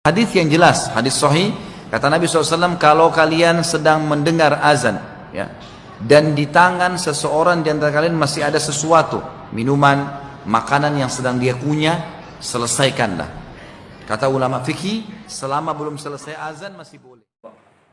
Hadis yang jelas, hadis sahih, kata Nabi SAW, kalau kalian sedang mendengar azan, ya, dan di tangan seseorang di antara kalian masih ada sesuatu, minuman, makanan yang sedang dia kunyah, selesaikanlah. Kata ulama fikih, selama belum selesai azan masih boleh.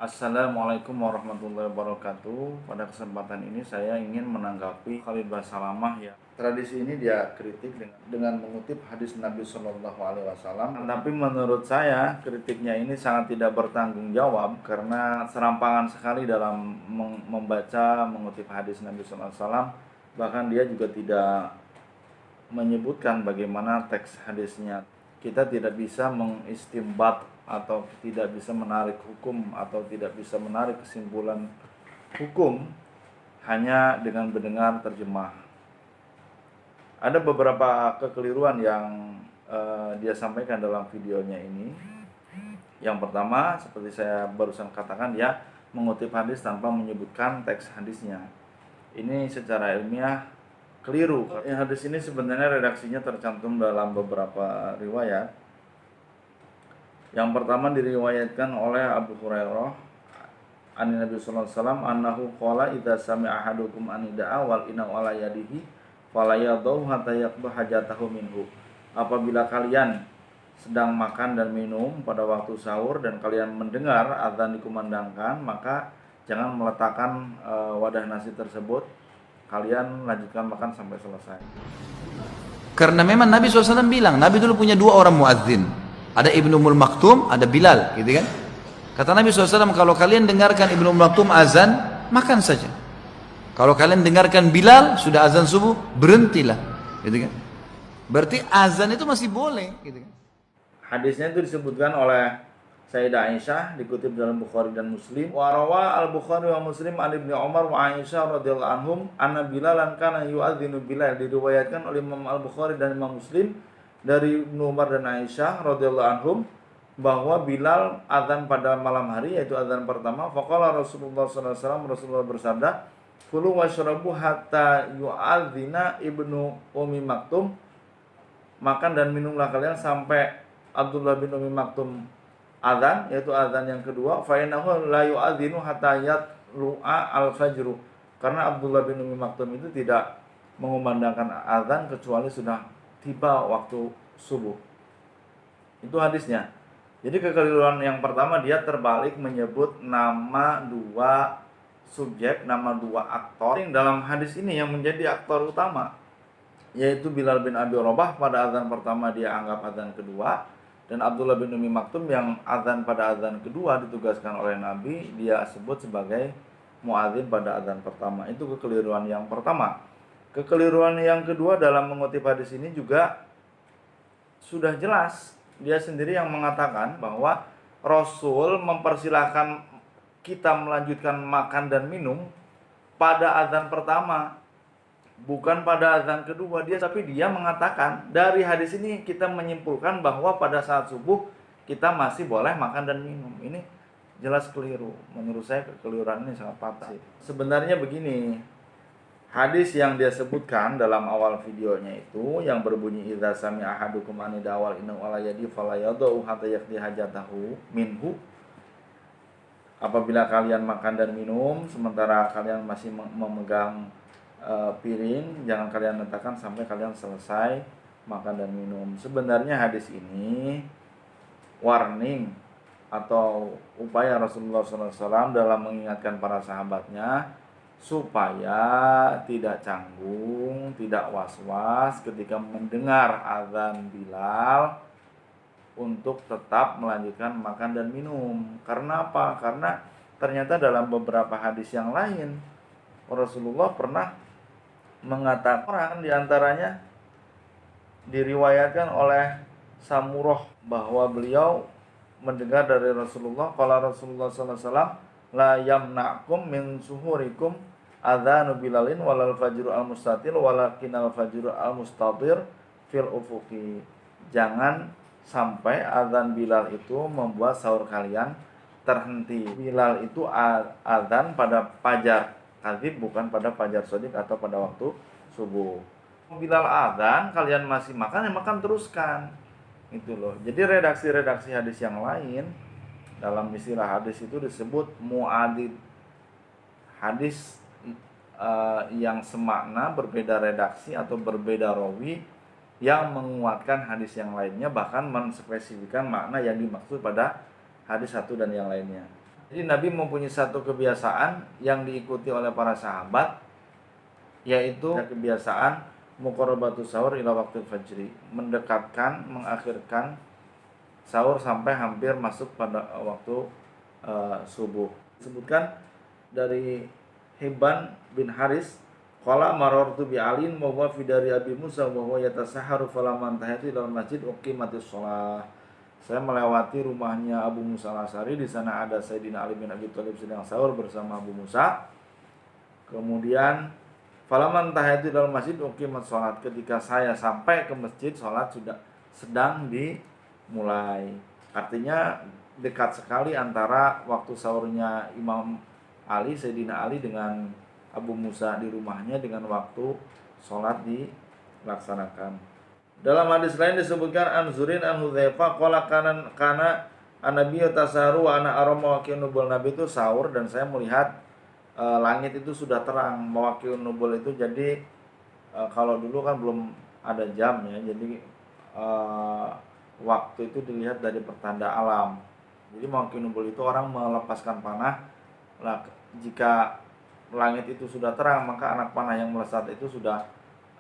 Assalamualaikum warahmatullahi wabarakatuh. Pada kesempatan ini saya ingin menanggapi Khalid Basalamah ya. Tradisi ini dia kritik dengan mengutip hadis Nabi Shallallahu Alaihi Wasallam. Tapi menurut saya kritiknya ini sangat tidak bertanggung jawab karena serampangan sekali dalam membaca mengutip hadis Nabi Shallallahu Alaihi Wasallam. Bahkan dia juga tidak menyebutkan bagaimana teks hadisnya. Kita tidak bisa mengistimbat atau tidak bisa menarik hukum atau tidak bisa menarik kesimpulan hukum hanya dengan mendengar terjemah. Ada beberapa kekeliruan yang dia sampaikan dalam videonya ini. Yang pertama, seperti saya barusan katakan, dia mengutip hadis tanpa menyebutkan teks hadisnya. Ini secara ilmiah keliru. Hadis ini sebenarnya redaksinya tercantum dalam beberapa riwayat. Yang pertama diriwayatkan oleh Abu Hurairah an Nabi sallallahu alaihi wasallam annahu qala idza sami'a ahadukum anida'a wal ina'u ala yadihi fala yadhu hatta yaqba hajatahu minhu. Apabila kalian sedang makan dan minum pada waktu sahur dan kalian mendengar azan dikumandangkan, maka jangan meletakkan wadah nasi tersebut, kalian lanjutkan makan sampai selesai. Karena memang Nabi SAW bilang, Nabi dulu punya dua orang muadzin. Ada Ibnu Umm Maktum, ada Bilal, gitu kan? Kata Nabi SAW, kalau kalian dengarkan Ibnu Umm Maktum azan, makan saja. Kalau kalian dengarkan Bilal, sudah azan subuh, berhentilah, gitu kan? Berarti azan itu masih boleh, gitu kan? Hadisnya itu disebutkan oleh Sayyidah Aisyah, dikutip dalam Bukhari dan Muslim. Wa rawa al-Bukhari wa Muslim an Ibnu Umar wa Aisyah radhiyallahu anhum anna Bilalan kana yu'adzinu Bilal. Diriwayatkan oleh Imam Al-Bukhari dan Imam Muslim dari Ibnu Umar dan Aisyah radhiyallahu anhum bahwa Bilal azan pada malam hari, yaitu azan pertama. Faqala Rasulullah sallallahu alaihi wasallam, Rasulullah bersabda, "Kulu washrabu hatta yu'adzina Ibnu Ummi Maktum." Makan dan minumlah kalian sampai Abdullah bin Ummi Maktum azan, yaitu azan yang kedua. Fa innahu la yu'adzinu hatta yatlu'a al-fajru. Karena Abdullah bin Ummi Maktum itu tidak mengumandangkan azan kecuali sudah tiba waktu subuh. Itu hadisnya. Jadi kekeliruan yang pertama, dia terbalik menyebut nama dua subjek, nama dua aktor yang dalam hadis ini yang menjadi aktor utama, yaitu Bilal bin Abi Rabah pada azan pertama dia anggap azan kedua, dan Abdullah bin Ummi Maktum yang azan pada azan kedua ditugaskan oleh Nabi, dia sebut sebagai muadzin pada azan pertama. Itu kekeliruan yang pertama. Kekeliruan yang kedua dalam mengutip hadis ini juga sudah jelas. Dia sendiri yang mengatakan bahwa Rasul mempersilahkan kita melanjutkan makan dan minum pada azan pertama, bukan pada azan kedua. Tapi dia mengatakan dari hadis ini kita menyimpulkan bahwa pada saat subuh kita masih boleh makan dan minum. Ini jelas keliru. Menurut saya kekeliruan ini sangat fatal. Sebenarnya begini, hadis yang dia sebutkan dalam awal videonya itu yang berbunyi idza sami'a ahadukum anida wal inna ala yadi fala yadhu hatta yaqdi hajatahu minhu. Apabila kalian makan dan minum sementara kalian masih memegang piring, jangan kalian letakkan sampai kalian selesai makan dan minum. Sebenarnya hadis ini warning atau upaya Rasulullah SAW dalam mengingatkan para sahabatnya supaya tidak canggung, tidak was-was ketika mendengar azan Bilal untuk tetap melanjutkan makan dan minum. Karena apa? Karena ternyata dalam beberapa hadis yang lain Rasulullah pernah mengatakan, diantaranya diriwayatkan oleh Samurah bahwa beliau mendengar dari Rasulullah, qala Rasulullah sallallahu alaihi wasallam, la yamna'kum min suhurikum adzanu Bilalin walal fajru al-mustatir walakinal fajru al-mustatir fil ufuqi. Jangan sampai azan Bilal itu membuat sahur kalian terhenti. Bilal itu azan pada fajar kadzib, bukan pada fajar shadiq atau pada waktu subuh. Bilal azan, kalian masih makan, ya makan teruskan. Itu loh. Jadi redaksi-redaksi hadis yang lain dalam istilah hadis itu disebut muadid. Hadis yang semakna, berbeda redaksi atau berbeda rawi yang menguatkan hadis yang lainnya, bahkan menspesifikkan makna yang dimaksud pada hadis satu dan yang lainnya. Jadi Nabi mempunyai satu kebiasaan yang diikuti oleh para sahabat, yaitu kebiasaan muqarabatu sahur ila waktu fajri, mendekatkan, mengakhirkan sahur sampai hampir masuk pada waktu subuh. Disebutkan dari Hibban bin Haris, qala marartu bi alin wa huwa fi dari Abi Musa wa huwa yatasahharu falamma tahati dalam masjid uqimatis shalah. Saya melewati rumahnya Abu Musa al-Asy'ari, di sana ada Sayyidina Ali bin Abi Thalib sedang sahur bersama Abu Musa. Kemudian falamma tahati dalam masjid uqimat shalat. Ketika saya sampai ke masjid, salat sudah sedang dimulai. Artinya dekat sekali antara waktu sahurnya Imam Ali, Sayyidina Ali dengan Abu Musa di rumahnya dengan waktu sholat dilaksanakan. Dalam hadis lain disebutkan Anzurin an Hudzaifah qala kana an-nabiyyu tasaharu wa ana ara mawaqi'un nubul. Nabi itu sahur dan saya melihat langit itu sudah terang. Mawaqi'un nubul itu jadi kalau dulu kan belum ada jam ya, jadi waktu itu dilihat dari pertanda alam. Jadi mawaqi'un nubul itu orang melepaskan panah. Nah, jika langit itu sudah terang, maka anak panah yang melesat itu sudah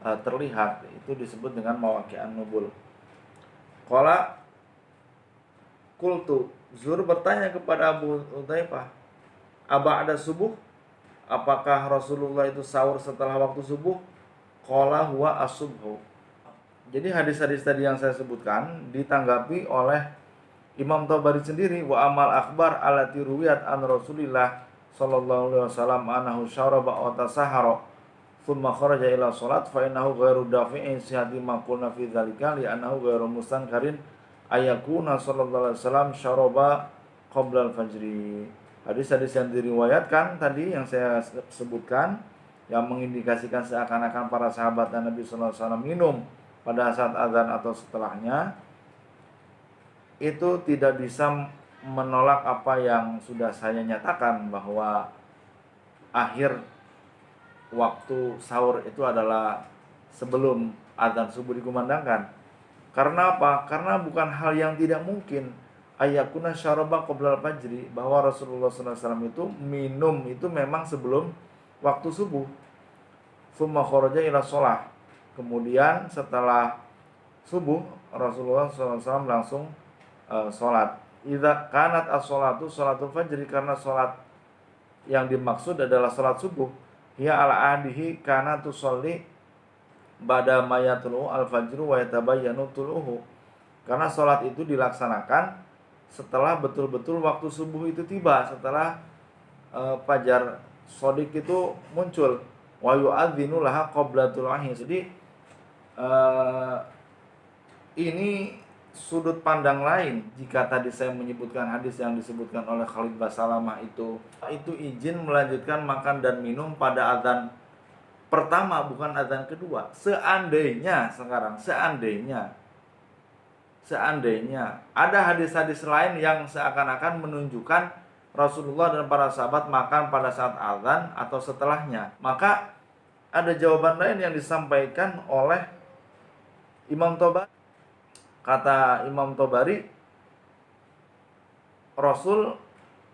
terlihat. Itu disebut dengan mawaqi'an nubul. Qala qultu, Zur bertanya kepada Abu Hudzaifah, ada subuh? Apakah Rasulullah itu sahur setelah waktu subuh? Qala huwa as-subhu. Jadi hadis-hadis tadi yang saya sebutkan ditanggapi oleh Imam Tabari sendiri, wa amal akhbar allati ruwiyat an Rasulillah sallallahu alaihi wasallam anahu syaraba wa tasahara thumma kharaja ila salat fa innahu ghairu dafi'in sihati ma qulna fi dzalika li annahu ghairu mustankarin ayakuna sallallahu alaihi wasallam syaraba qabla al-fajri. Hadis-hadis yang diriwayatkan tadi yang saya sebutkan yang mengindikasikan seakan-akan para sahabat dan Nabi sallallahu alaihi wasallam minum pada saat azan atau setelahnya, itu tidak bisa menolak apa yang sudah saya nyatakan bahwa akhir waktu sahur itu adalah sebelum azan subuh dikumandangkan. Karena apa? Karena bukan hal yang tidak mungkin ayakuna syaraba qabla al-fajri, bahwa Rasulullah SAW itu minum itu memang sebelum waktu subuh. Tsumma kharaja ila shalah. Kemudian setelah subuh Rasulullah SAW langsung sholat. Idza kanat as-sholatu sholatul fajri, karena sholat yang dimaksud adalah sholat subuh. Hiya ala ahdihi kana tusolli ba'da mayatulu al-fajru wa yatabayyanu tuluhu. Karena sholat itu dilaksanakan setelah betul-betul waktu subuh itu tiba, setelah fajar shodiq itu muncul. Wa yu'adzinu laha qabla tuluhi. Jadi ini sudut pandang lain. Jika tadi saya menyebutkan hadis yang disebutkan oleh Khalid Basalamah itu izin melanjutkan makan dan minum pada azan pertama, bukan azan kedua. Seandainya ada hadis-hadis lain yang seakan-akan menunjukkan Rasulullah dan para sahabat makan pada saat azan atau setelahnya, maka ada jawaban lain yang disampaikan oleh Imam Tabari. Kata Imam Tabari, Rasul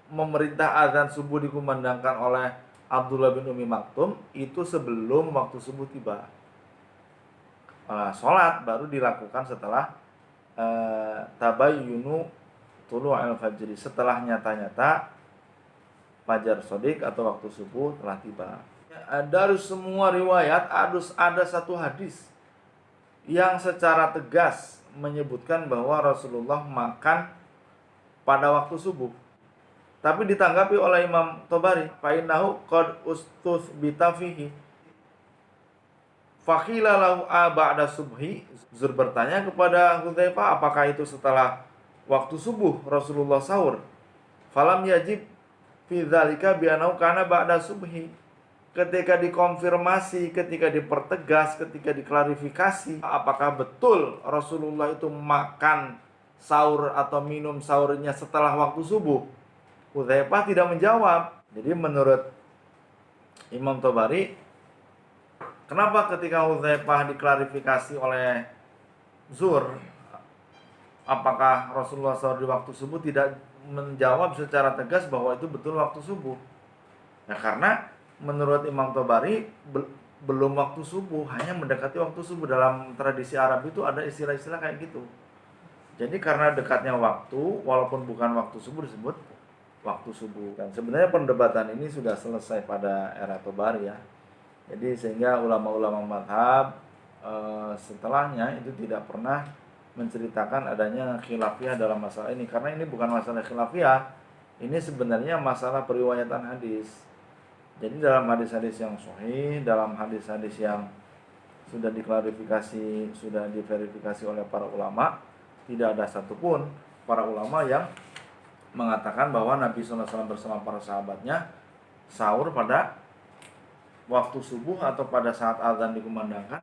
memerintah azan subuh dikumandangkan oleh Abdullah bin Umi Maktum itu sebelum waktu subuh tiba. Sholat baru dilakukan setelah tabayyunu tulu'il fajri, setelah nyata-nyata fajar shodiq atau waktu subuh telah tiba. Dari semua riwayat ada satu hadis yang secara tegas menyebutkan bahwa Rasulullah makan pada waktu subuh. Tapi ditanggapi oleh Imam Tabari, fa innahu qad ustuthbita fihi. Faqila lahu ba'da subhi. Zur bertanya kepada Hudzaifah, apakah itu setelah waktu subuh Rasulullah sahur? Falam yajib fi dzalika bi annahu kana ba'da subhi. ketika dikonfirmasi, ketika dipertegas, ketika diklarifikasi, apakah betul Rasulullah itu makan sahur atau minum sahurnya setelah waktu subuh? Hudzaifah tidak menjawab. Jadi menurut Imam Tabari, kenapa ketika Hudzaifah diklarifikasi oleh Zur, apakah Rasulullah sahur di waktu subuh, tidak menjawab secara tegas bahwa itu betul waktu subuh? Ya karena menurut Imam Tabari belum waktu subuh, hanya mendekati waktu subuh. Dalam tradisi Arab itu ada istilah-istilah kayak gitu. Jadi karena dekatnya waktu, walaupun bukan waktu subuh, disebut waktu subuh. Dan sebenarnya perdebatan ini sudah selesai pada era Tabari ya. Jadi sehingga ulama-ulama mazhab setelahnya itu tidak pernah menceritakan adanya khilafiyah dalam masalah ini, karena ini bukan masalah khilafiyah, ini sebenarnya masalah periwayatan hadis. Jadi dalam hadis-hadis yang sahih, dalam hadis-hadis yang sudah diklarifikasi, sudah diverifikasi oleh para ulama, tidak ada satupun para ulama yang mengatakan bahwa Nabi SAW bersama para sahabatnya sahur pada waktu subuh atau pada saat azan dikumandangkan